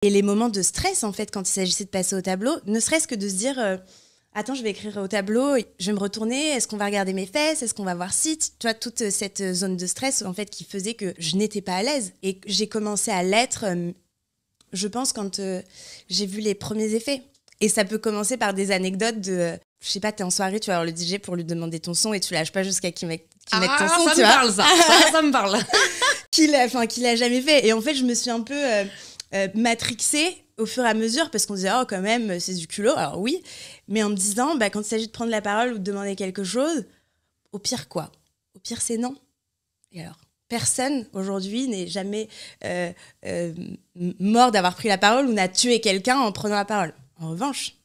Et les moments de stress, en fait, quand il s'agissait de passer au tableau, ne serait-ce que de se dire attends, je vais écrire au tableau, je vais me retourner, est-ce qu'on va regarder mes fesses, est-ce qu'on va voir si, tu vois, toute cette zone de stress, en fait, qui faisait que je n'étais pas à l'aise. Et j'ai commencé à l'être, je pense, quand j'ai vu les premiers effets. Et ça peut commencer par des anecdotes de... je sais pas, t'es en soirée, tu vas voir le DJ pour lui demander ton son et tu lâches pas jusqu'à qu'il mette ton son, ça tu me vois. parle, ça me parle. Qu'il a jamais fait. Et en fait, je me suis un peu matrixée au fur et à mesure parce qu'on disait, oh, quand même, c'est du culot. Alors oui, mais en me disant, quand il s'agit de prendre la parole ou de demander quelque chose, au pire quoi? Au pire, c'est non. Et alors, personne aujourd'hui n'est jamais mort d'avoir pris la parole ou n'a tué quelqu'un en prenant la parole. En revanche,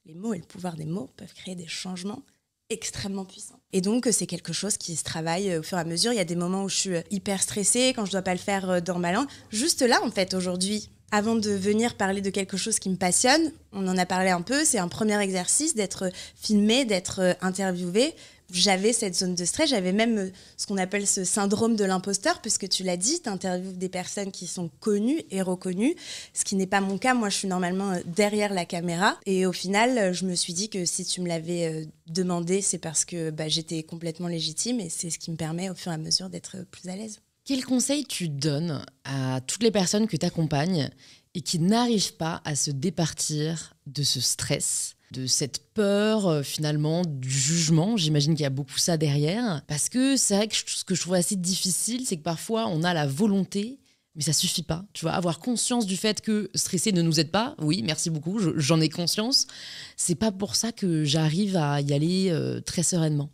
les mots et le pouvoir des mots peuvent créer des changements extrêmement puissants. Et donc, c'est quelque chose qui se travaille au fur et à mesure. Il y a des moments où je suis hyper stressée, quand je dois pas le faire dans ma langue. Juste là, en fait, aujourd'hui, avant de venir parler de quelque chose qui me passionne, on en a parlé un peu, c'est un premier exercice d'être filmé, d'être interviewé. J'avais cette zone de stress, j'avais même ce qu'on appelle ce syndrome de l'imposteur, puisque tu l'as dit, tu interviewes des personnes qui sont connues et reconnues, ce qui n'est pas mon cas. Moi, je suis normalement derrière la caméra. Et au final, je me suis dit que si tu me l'avais demandé, c'est parce que j'étais complètement légitime et c'est ce qui me permet au fur et à mesure d'être plus à l'aise. Quel conseil tu donnes à toutes les personnes que tu accompagnes et qui n'arrivent pas à se départir de ce stress, de cette peur finalement du jugement? J'imagine qu'il y a beaucoup ça derrière. Parce que c'est vrai que ce que je trouve assez difficile, c'est que parfois on a la volonté, mais ça suffit pas. Tu vois, avoir conscience du fait que stresser ne nous aide pas, oui, merci beaucoup, j'en ai conscience. C'est pas pour ça que j'arrive à y aller très sereinement.